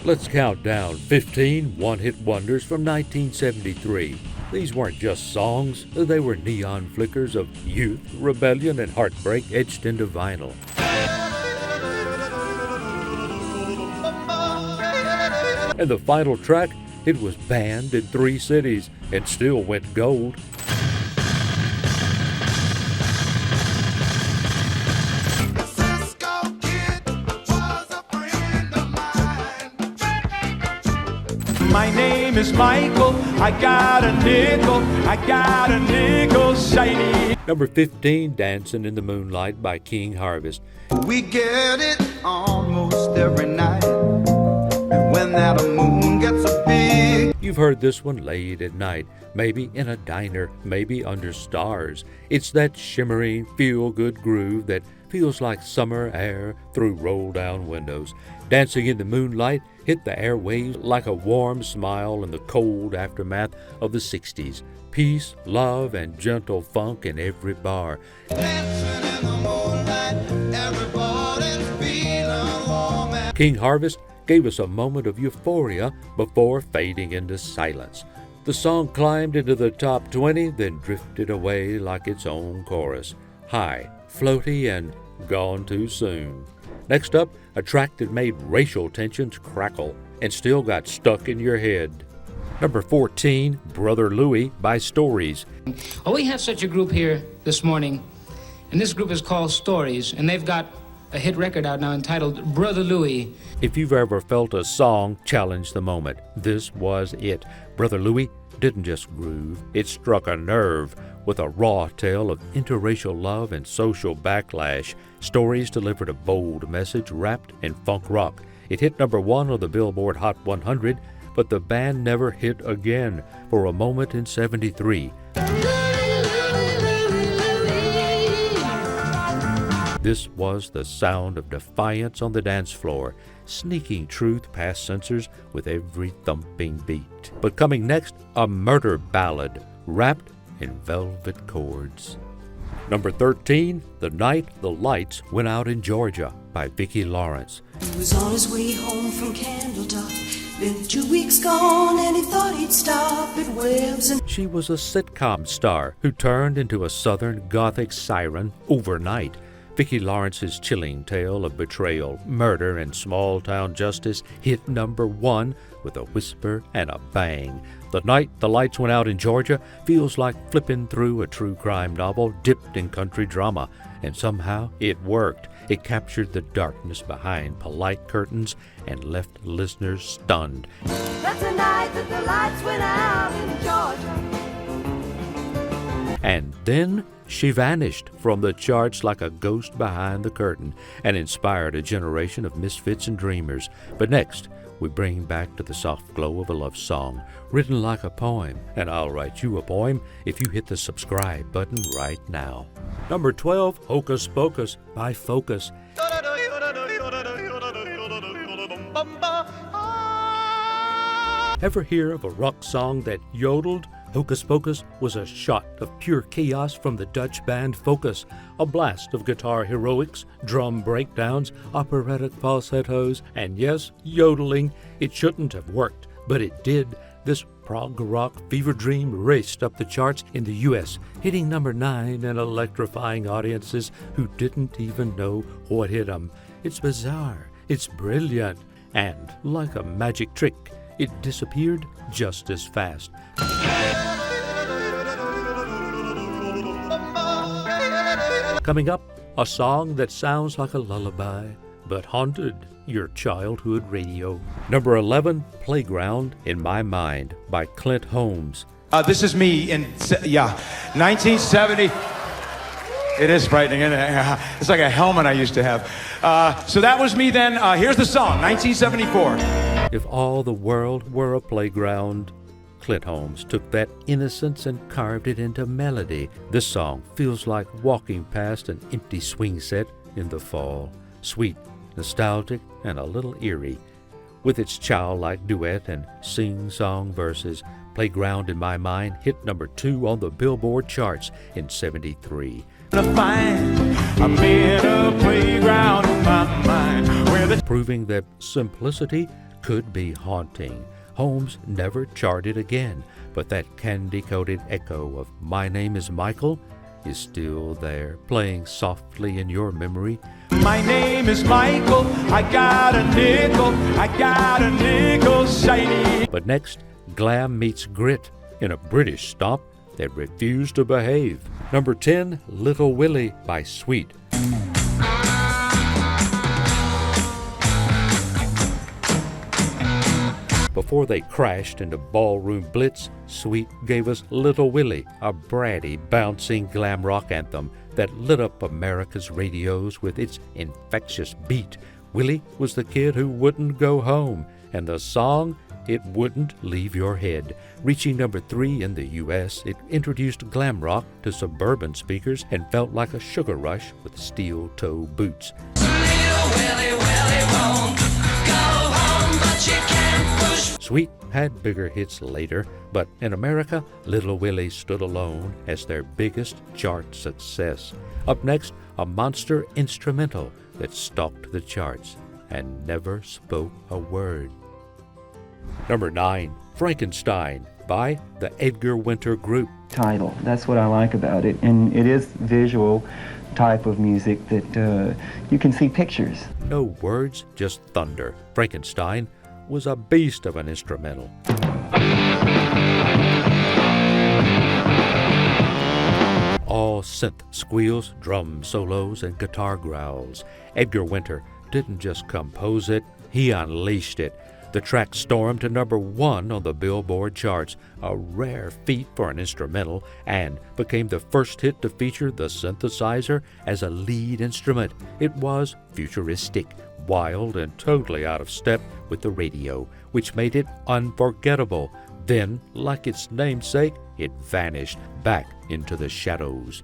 Let's count down 15 one-hit wonders from 1973. These weren't just songs, they were neon flickers of youth, rebellion, and heartbreak etched into vinyl. And the final track, it was banned in 3 cities and still went gold. Cisco Kid was a friend of mine. My name is Michael, I got a nickel shiny. Number 15, Dancing in the Moonlight by King Harvest. We get it almost every night. And when that moon gets a big. You've heard this one late at night, maybe in a diner, maybe under stars. It's that shimmering, feel-good groove that feels like summer air through roll-down windows. Dancing in the Moonlight hit the airwaves like a warm smile in the cold aftermath of the 60s. Peace, love, and gentle funk in every bar. Dancing in the moonlight, everybody's feeling warm and King Harvest gave us a moment of euphoria before fading into silence. The song climbed into the top 20, then drifted away like its own chorus. High, floaty, and gone too soon. Next up, a track that made racial tensions crackle and still got stuck in your head. Number 14, Brother Louie by Stories. Well, we have such a group here this morning, and this group is called Stories, and they've got a hit record out now entitled Brother Louie. If you've ever felt a song challenge the moment, this was it. Brother Louie didn't just groove, it struck a nerve with a raw tale of interracial love and social backlash. Stories delivered a bold message wrapped in funk rock. It hit number 1 on the Billboard Hot 100, but the band never hit again for a moment in 73. This was the sound of defiance on the dance floor, sneaking truth past censors with every thumping beat. But coming next, a murder ballad wrapped in velvet chords. Number 13, The Night the Lights Went Out in Georgia by Vicki Lawrence. He was on his way home from Candletop. Been 2 weeks gone and he thought he'd stop at Webb's and She was a sitcom star who turned into a southern gothic siren overnight. Vicki Lawrence's chilling tale of betrayal, murder, and small-town justice hit number 1 with a whisper and a bang. The Night the Lights Went Out in Georgia feels like flipping through a true crime novel dipped in country drama, and somehow it worked. It captured the darkness behind polite curtains and left listeners stunned. That's the night that the lights went out in Georgia. And then she vanished from the charts like a ghost behind the curtain and inspired a generation of misfits and dreamers. But next, we bring back to the soft glow of a love song, written like a poem, and I'll write you a poem if you hit the subscribe button right now. Number 12, Hocus Pocus by Focus. Ever hear of a rock song that yodeled? Hocus Pocus was a shot of pure chaos from the Dutch band Focus, a blast of guitar heroics, drum breakdowns, operatic falsettos, and yes, yodeling. It shouldn't have worked, but it did. This prog rock fever dream raced up the charts in the U.S., hitting number 9 and electrifying audiences who didn't even know what hit them. It's bizarre, it's brilliant, and like a magic trick, it disappeared just as fast. Coming up, a song that sounds like a lullaby, but haunted your childhood radio. Number 11, Playground in My Mind by Clint Holmes. This is me in 1970. It is frightening, isn't it? It's like a helmet I used to have. So that was me then. Here's the song, 1974. If all the world were a playground, Clint Holmes took that innocence and carved it into melody. This song feels like walking past an empty swing set in the fall. Sweet, nostalgic, and a little eerie. With its childlike duet and sing-song verses, Playground in My Mind hit number 2 on the Billboard charts in 73. I made a playground in my mind where the Proving that simplicity could be haunting. Holmes never charted again, but that candy-coated echo of My Name is Michael is still there, playing softly in your memory. My name is Michael, I got a nickel shiny. But next, glam meets grit in a British stomp that refused to behave. Number 10, Little Willie by Sweet. Before they crashed into ballroom blitz, Sweet gave us Little Willie, a bratty, bouncing glam rock anthem that lit up America's radios with its infectious beat. Willie was the kid who wouldn't go home, and the song, it wouldn't leave your head. Reaching number 3 in the U.S., it introduced glam rock to suburban speakers and felt like a sugar rush with steel-toe boots. Little Willie, Willie won't go home, but you can push. Sweet had bigger hits later, but in America, Little Willie stood alone as their biggest chart success. Up next, a monster instrumental that stalked the charts and never spoke a word. Number 9, Frankenstein by the Edgar Winter Group. Title, that's what I like about it, and it is visual type of music that you can see pictures. No words, just thunder. Frankenstein was a beast of an instrumental. All synth squeals, drum solos, and guitar growls. Edgar Winter didn't just compose it, he unleashed it. The track stormed to number 1 on the Billboard charts, a rare feat for an instrumental, and became the first hit to feature the synthesizer as a lead instrument. It was futuristic, wild, and totally out of step with the radio, which made it unforgettable. Then, like its namesake, it vanished back into the shadows.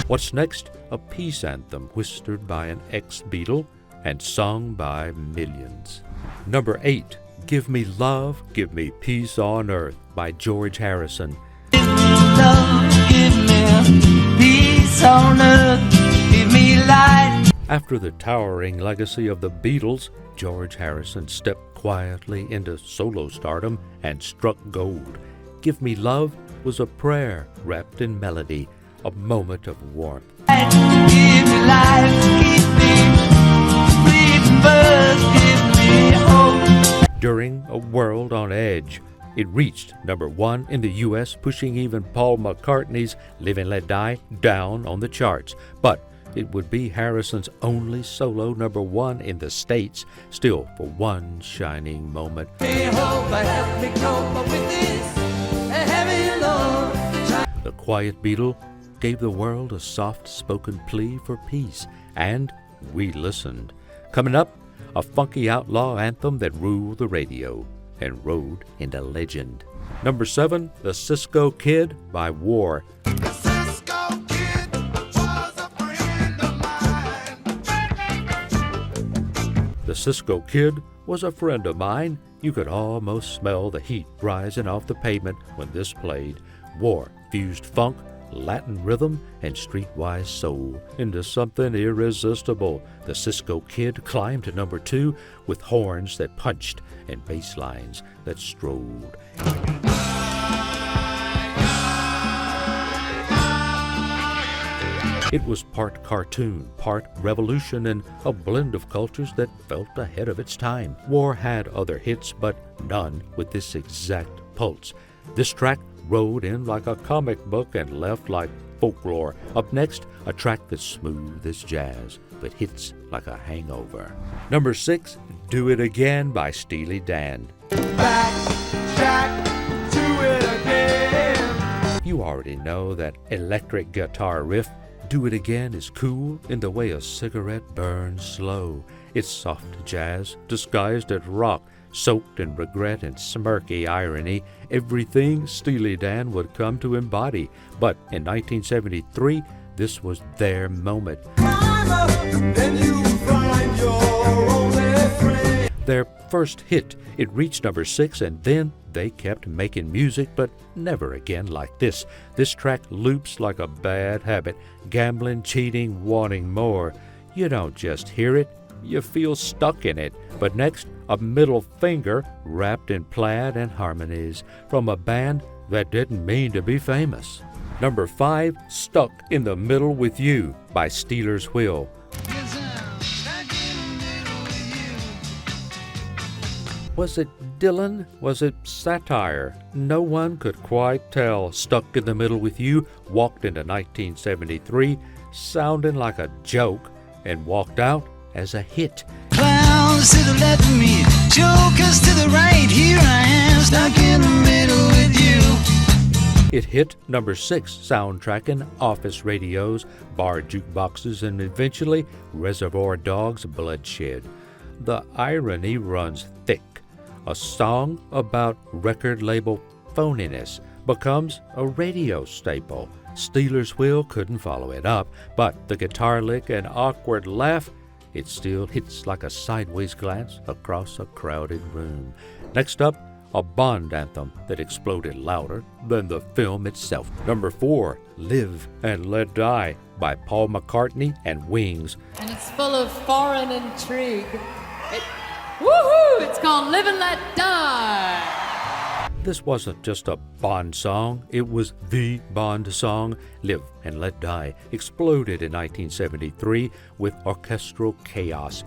What's next? A peace anthem whispered by an ex-Beatle and sung by millions. Number 8, Give Me Love, Give Me Peace on Earth by George Harrison. Love, give me peace on earth, give me light. After the towering legacy of the Beatles, George Harrison stepped quietly into solo stardom and struck gold. Give Me Love was a prayer wrapped in melody, a moment of warmth. Give me life, give me breathing birds, give me hope. During a world on edge, it reached number 1 in the U.S., pushing even Paul McCartney's Live and Let Die down on the charts. But it would be Harrison's only solo number 1 in the States, still for one shining moment. Hey, hope I help me cope with this heavy load. The quiet Beatle gave the world a soft-spoken plea for peace, and we listened. Coming up, a funky outlaw anthem that ruled the radio and rode into legend. Number 7, The Cisco Kid by War. The Cisco Kid was a friend of mine. The Cisco Kid was a friend of mine. You could almost smell the heat rising off the pavement when this played. War fused funk, Latin rhythm, and streetwise soul into something irresistible. The Cisco Kid climbed to number 2 with horns that punched and bass lines that strode. It was part cartoon, part revolution, and a blend of cultures that felt ahead of its time. War had other hits, but none with this exact pulse. This track rode in like a comic book and left like folklore. Up next, a track that's smooth as jazz, but hits like a hangover. Number 6, Do It Again by Steely Dan. Back, Jack, do it again. You already know that electric guitar riff. Do It Again is cool in the way a cigarette burns slow. It's soft jazz disguised as rock, soaked in regret and smirky irony, everything Steely Dan would come to embody. But in 1973, this was their moment. Then you find your only friend. Their first hit, it reached number 6, and then they kept making music, but never again like this. This track loops like a bad habit, gambling, cheating, wanting more. You don't just hear it, you feel stuck in it. But next, a middle finger wrapped in plaid and harmonies from a band that didn't mean to be famous. Number 5, Stuck in the Middle with You by Steelers Wheel. Was it Dylan? Was it satire? No one could quite tell. Stuck in the Middle with You walked into 1973 sounding like a joke and walked out as a hit. Clowns to the left of me, jokers to the right. Here I am, stuck in the middle with you. It hit number 6, soundtracking office radios, bar jukeboxes, and eventually Reservoir Dogs' Bloodshed. The irony runs thick. A song about record label phoniness becomes a radio staple. Steelers Wheel couldn't follow it up, but the guitar lick and awkward laugh, it still hits like a sideways glance across a crowded room. Next up, a Bond anthem that exploded louder than the film itself. Number 4, Live and Let Die by Paul McCartney and Wings. And it's full of foreign intrigue. Woohoo! It's called Live and Let Die. This wasn't just a Bond song, it was the Bond song. Live and Let Die exploded in 1973 with orchestral chaos.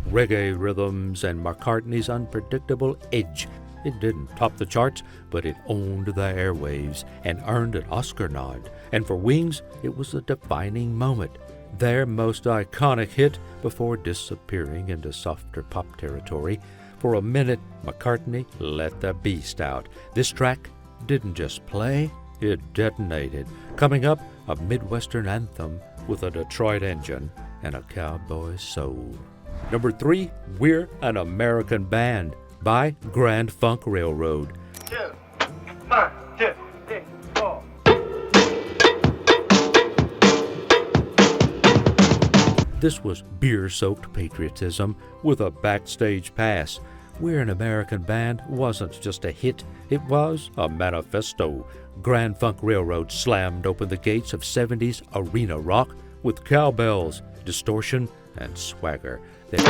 Reggae rhythms and McCartney's unpredictable edge. It didn't top the charts, but it owned the airwaves and earned an Oscar nod. And for Wings, it was a defining moment. Their most iconic hit before disappearing into softer pop territory. For a minute, McCartney let the beast out. This track didn't just play, it detonated. Coming up, a Midwestern anthem with a Detroit engine and a cowboy soul. Number 3, We're an American Band by Grand Funk Railroad. 2, 1, 2, 3, 4. This was beer-soaked patriotism with a backstage pass. We're an American Band wasn't just a hit, it was a manifesto. Grand Funk Railroad slammed open the gates of 70s arena rock with cowbells, distortion, and swagger. It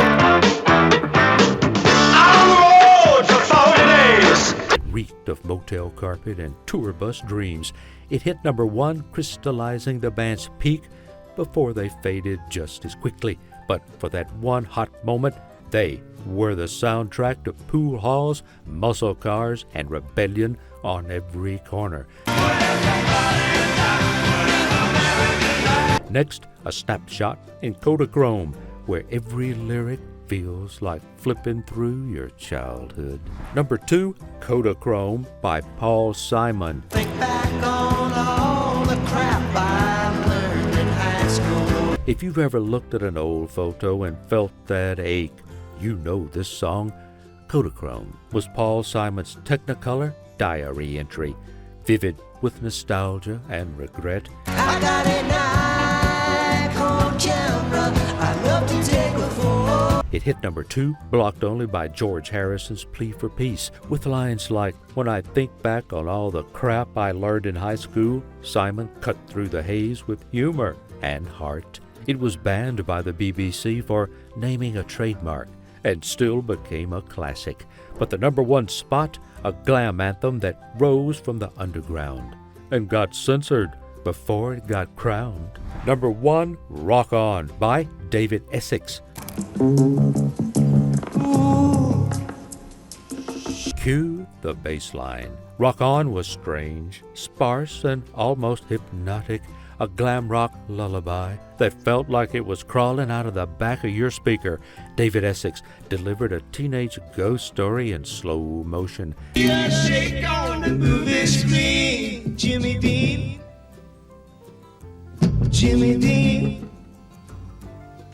reeked of motel carpet and tour bus dreams. It hit number 1, crystallizing the band's peak before they faded just as quickly. But for that one hot moment, they were the soundtrack to pool halls, muscle cars, and rebellion on every corner. Next, a snapshot in Kodak Chrome, where every lyric feels like flipping through your childhood. Number 2, Kodak Chrome by Paul Simon. Think back on all the crap I learned in high school. If you've ever looked at an old photo and felt that ache, you know this song. Kodak Chrome was Paul Simon's Technicolor diary entry, vivid with nostalgia and regret. I got an Nikon camera I love to take a photo. It hit number 2, blocked only by George Harrison's Plea for Peace, with lines like, "When I think back on all the crap I learned in high school," Simon cut through the haze with humor and heart. It was banned by the BBC for naming a trademark, and still became a classic. But the number 1 spot, a glam anthem that rose from the underground and got censored before it got crowned. Number 1, Rock On by David Essex. Cue the bass line. Rock On was strange, sparse, and almost hypnotic, a glam rock lullaby that felt like it was crawling out of the back of your speaker. David Essex delivered a teenage ghost story in slow motion. You shake on the movie screen, Jimmy Dean. Jimmy Dean.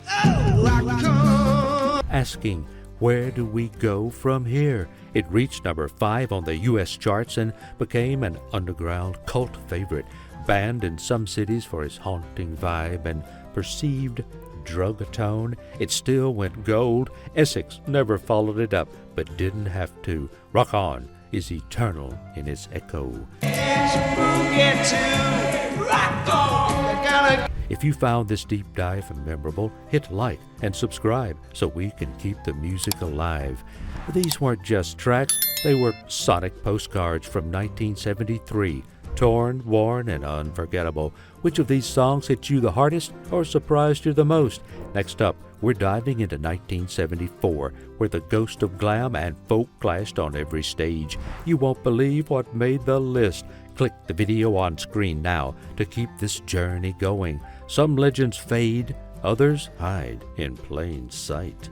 Oh, rock on. Asking, where do we go from here? It reached number 5 on the U.S. charts and became an underground cult favorite, banned in some cities for its haunting vibe and perceived drug tone. It still went gold. Essex never followed it up, but didn't have to. Rock On is eternal in its echo. If you found this deep dive memorable, hit like and subscribe so we can keep the music alive. These weren't just tracks, they were sonic postcards from 1973. Torn, worn, and unforgettable. Which of these songs hit you the hardest or surprised you the most? Next up, we're diving into 1974, where the ghost of glam and folk clashed on every stage. You won't believe what made the list. Click the video on screen now to keep this journey going. Some legends fade, others hide in plain sight.